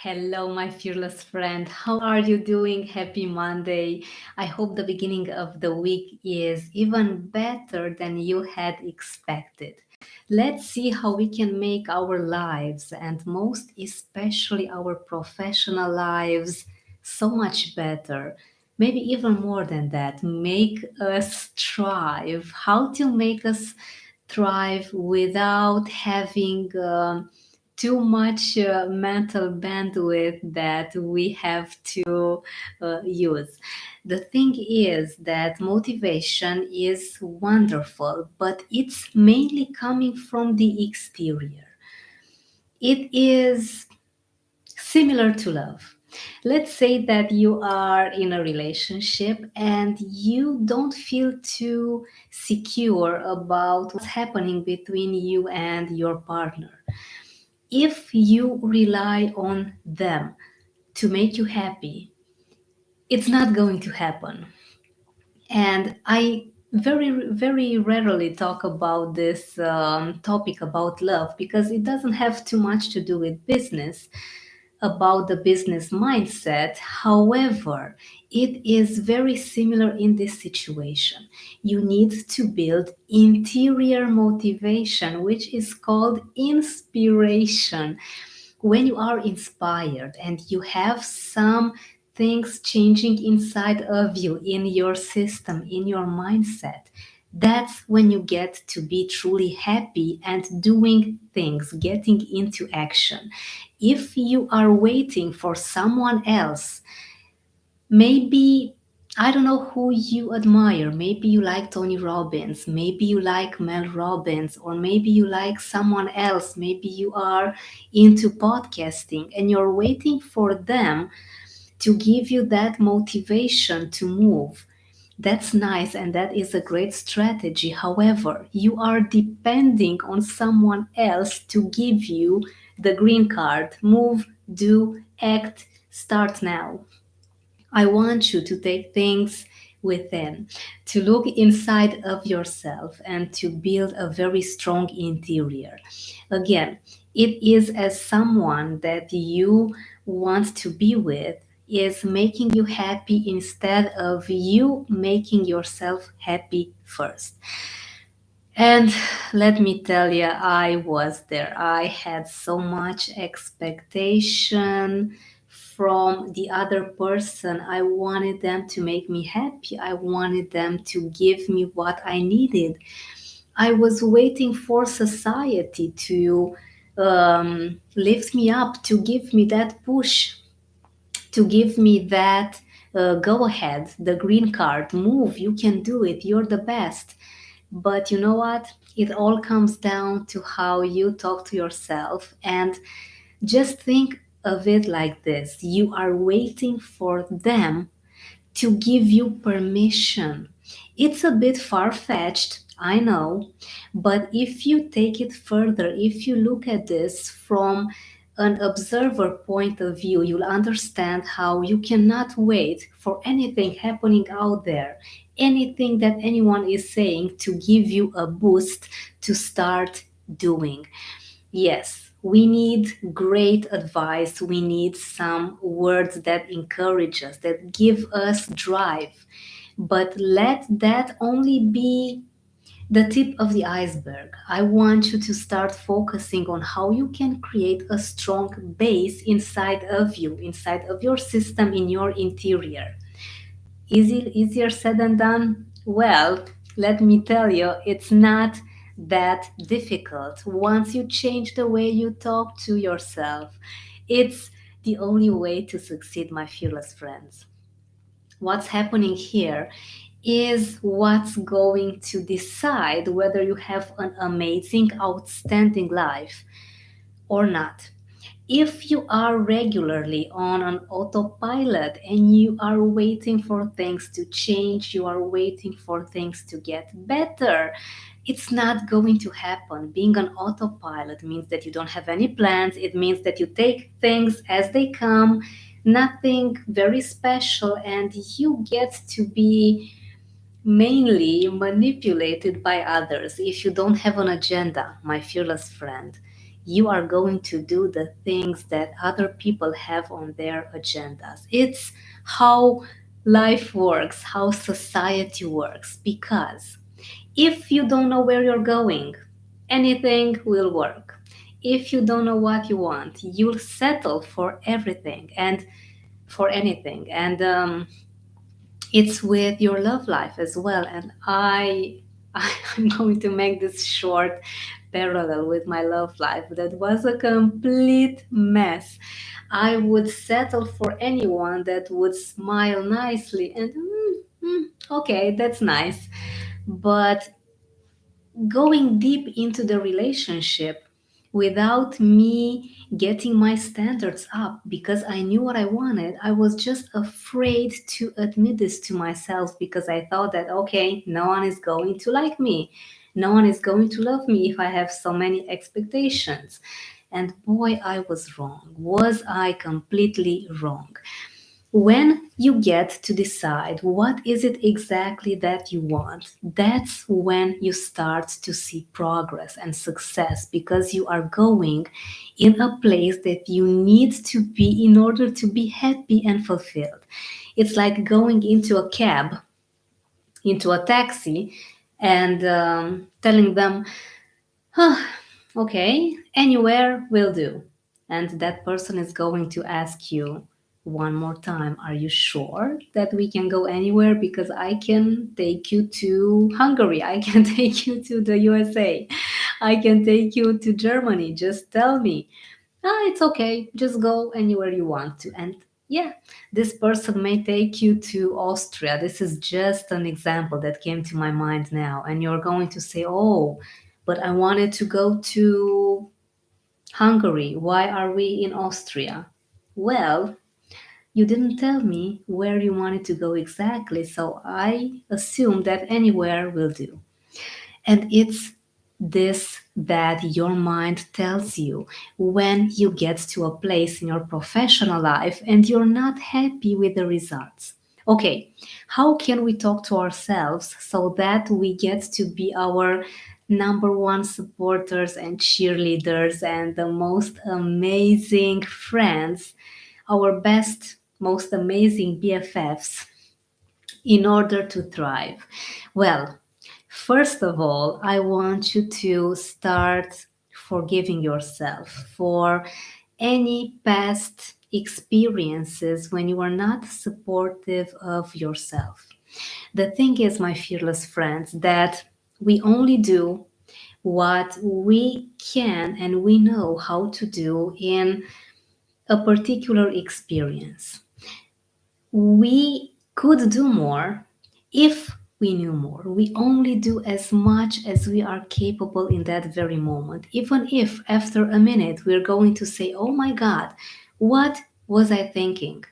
Hello, my fearless friend. How are you doing? Happy Monday. I hope the beginning of the week is even better than you had expected. Let's see how we can make our lives and most especially our professional lives so much better. Maybe even more than that, make us thrive. How to make us thrive without having too much mental bandwidth that we have to use. The thing is that motivation is wonderful, but it's mainly coming from the exterior. It is similar to love. Let's say that you are in a relationship and you don't feel too secure about what's happening between you and your partner. If you rely on them to make you happy, it's not going to happen. And I very rarely talk about this topic about love because it doesn't have too much to do with business, about the business mindset. However, it is very similar in this situation. You need to build interior motivation, which is called inspiration. When you are inspired and you have some things changing inside of you, in your system, in your mindset, that's when you get to be truly happy and doing things, getting into action. If you are waiting for someone else, maybe I don't know who you admire. Maybe you like Tony Robbins, maybe you like Mel Robbins, or maybe you like someone else. Maybe you are into podcasting and you're waiting for them to give you that motivation to move. That's nice and that is a great strategy. However, you are depending on someone else to give you the green card. Move, do, act, start now. I want you to take things within, to look inside of yourself and to build a very strong interior. Again, it is as someone that you want to be with is making you happy instead of you making yourself happy first. And let me tell you, I was there. I had so much expectation from the other person. I wanted them to make me happy. I wanted them to give me what I needed. I was waiting for society to lift me up, to give me that push, to give me that go ahead, the green card, move, you can do it, you're the best. But you know what? It all comes down to how you talk to yourself. And just think of it like this: you are waiting for them to give you permission. It's a bit far fetched, I know, but if you take it further, if you look at this from an observer point of view, you'll understand how you cannot wait for anything happening out there, anything that anyone is saying to give you a boost to start doing. Yes, we need great advice. We need some words that encourage us, that give us drive. But let that only be the tip of the iceberg. I want you to start focusing on how you can create a strong base inside of you, inside of your system, in your interior. Easier said than done? Well, let me tell you, it's not that difficult. Once you change the way you talk to yourself, it's the only way to succeed, my fearless friends. What's happening here is what's going to decide whether you have an amazing, outstanding life or not. If you are regularly on an autopilot and you are waiting for things to change, you are waiting for things to get better, it's not going to happen. Being an autopilot means that you don't have any plans. It means that you take things as they come, nothing very special, and you get to be mainly manipulated by others if you don't have an agenda, my fearless friend. You are going to do the things that other people have on their agendas. It's how life works, how society works. Because if you don't know where you're going, anything will work. If you don't know what you want, you'll settle for everything and for anything. And it's with your love life as well. And I'm going to make this short parallel with my love life that was a complete mess. I would settle for anyone that would smile nicely and okay, that's nice. But going deep into the relationship without me getting my standards up because I knew what I wanted. I was just afraid to admit this to myself because I thought that, okay, no one is going to like me. No one is going to love me if I have so many expectations. And boy, I was wrong. Was I completely wrong? When you get to decide what is it exactly that you want, that's when you start to see progress and success because you are going in a place that you need to be in order to be happy and fulfilled. It's like going into a cab, into a taxi, and telling them, okay, anywhere will do. And that person is going to ask you one more time, are you sure that we can go anywhere? Because I can take you to Hungary, I can take you to the USA, I can take you to Germany. Just tell me. Ah, it's okay, just go anywhere you want to. And yeah, this person may take you to Austria. This is just an example that came to my mind now. And you're going to say, oh, but I wanted to go to Hungary. Why are we in Austria? Well, you didn't tell me where you wanted to go exactly, so I assume that anywhere will do. And it's this that your mind tells you when you get to a place in your professional life and you're not happy with the results. Okay, how can we talk to ourselves so that we get to be our number one supporters and cheerleaders and the most amazing friends, our best, most amazing BFFs in order to thrive? Well, first of all, I want you to start forgiving yourself for any past experiences when you are not supportive of yourself. The thing is, my fearless friends, that we only do what we can and we know how to do in a particular experience. We could do more if we knew more. We only do as much as we are capable in that very moment. Even if after a minute we're going to say, oh my God, what was I thinking?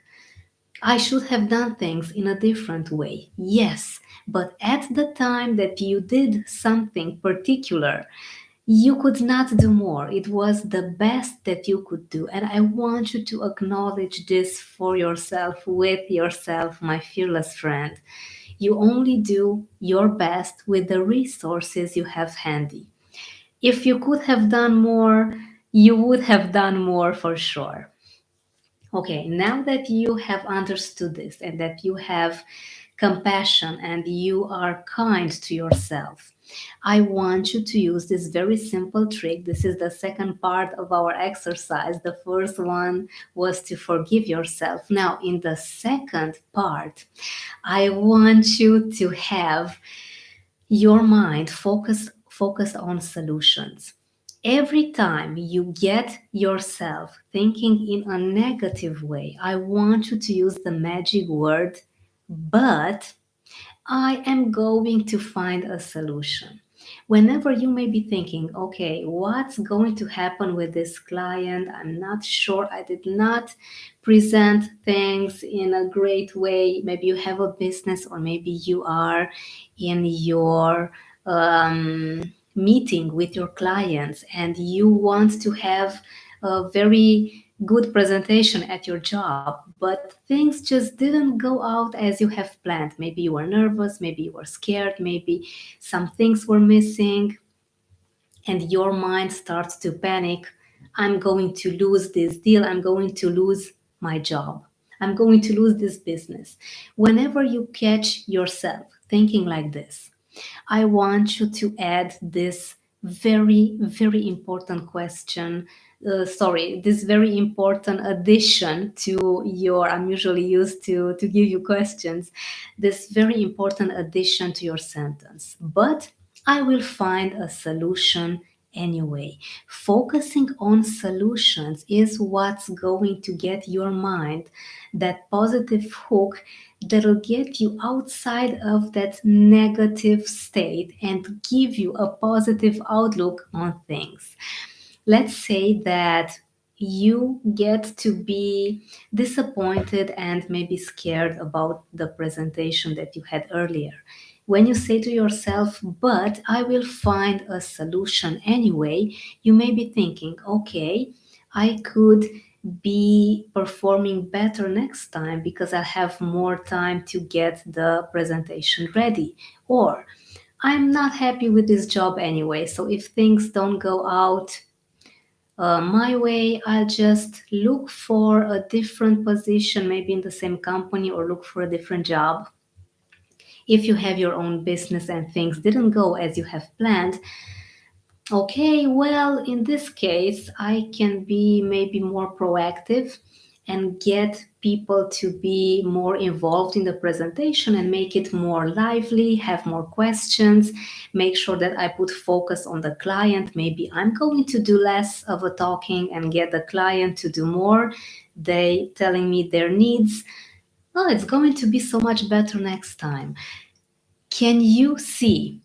I should have done things in a different way. Yes, but at the time that you did something particular, you could not do more. It was the best that you could do. And I want you to acknowledge this for yourself, with yourself, my fearless friend. You only do your best with the resources you have handy. If you could have done more, you would have done more for sure. Okay, now that you have understood this and that you have compassion and you are kind to yourself, I want you to use this very simple trick. This is the second part of our exercise. The first one was to forgive yourself. Now, in the second part, I want you to have your mind focus on solutions. Every time you get yourself thinking in a negative way, I want you to use the magic word but. I am going to find a solution. Whenever you may be thinking, okay, what's going to happen with this client? I'm not sure. I did not present things in a great way. Maybe you have a business, or maybe you are in your meeting with your clients and you want to have a very good presentation at your job, but things just didn't go out as you have planned. Maybe you were nervous, maybe you were scared, maybe some things were missing, and your mind starts to panic. I'm going to lose this deal, I'm going to lose my job, I'm going to lose this business. Whenever you catch yourself thinking like this, I want you to add this very, very important question. This very important addition to your, I'm usually used to give you questions, this very important addition to your sentence. But I will find a solution anyway. Focusing on solutions is what's going to get your mind that positive hook that'll get you outside of that negative state and give you a positive outlook on things. Let's say that you get to be disappointed and maybe scared about the presentation that you had earlier. When you say to yourself, but I will find a solution anyway, you may be thinking, okay, I could be performing better next time because I'll have more time to get the presentation ready. Or I'm not happy with this job anyway, so if things don't go out my way, I'll just look for a different position, maybe in the same company, or look for a different job. If you have your own business and things didn't go as you have planned, okay, well, in this case, I can be maybe more proactive and get people to be more involved in the presentation and make it more lively, have more questions, make sure that I put focus on the client. Maybe I'm going to do less of a talking and get the client to do more. They telling me their needs. Oh, it's going to be so much better next time. Can you see,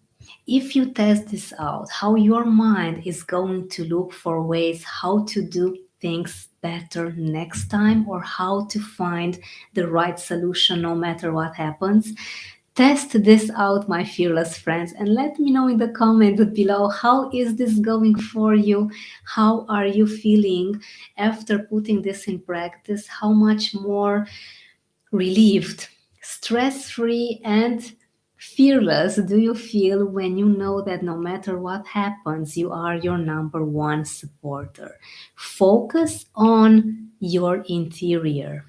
if you test this out, how your mind is going to look for ways how to do things better next time or how to find the right solution no matter what happens? Test this out, my fearless friends, and let me know in the comments below, how is this going for you? How are you feeling after putting this in practice? How much more relieved, stress free, and fearless do you feel when you know that no matter what happens, you are your number one supporter? Focus on your interior.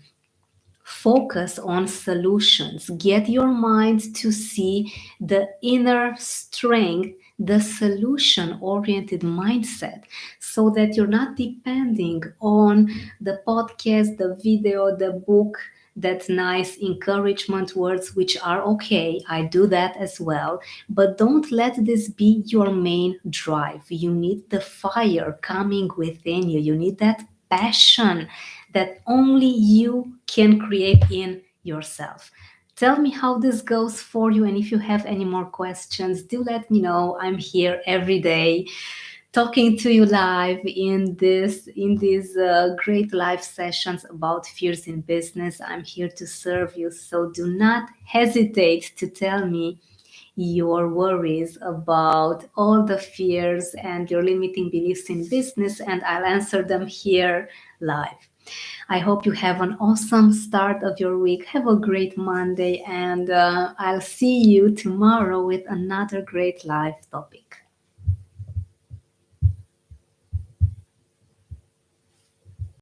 Focus on solutions. Get your mind to see the inner strength, the solution oriented mindset, so that you're not depending on the podcast, the video, the book, that nice encouragement words, which are okay. I do that as well. But don't let this be your main drive. You need the fire coming within you. You need that passion that only you can create in yourself. Tell me how this goes for you, and if you have any more questions, do let me know. I'm here every day talking to you live in these great live sessions about fears in business. I'm here to serve you, so do not hesitate to tell me your worries about all the fears and your limiting beliefs in business, and I'll answer them here live. I hope you have an awesome start of your week. Have a great Monday, and I'll see you tomorrow with another great live topic.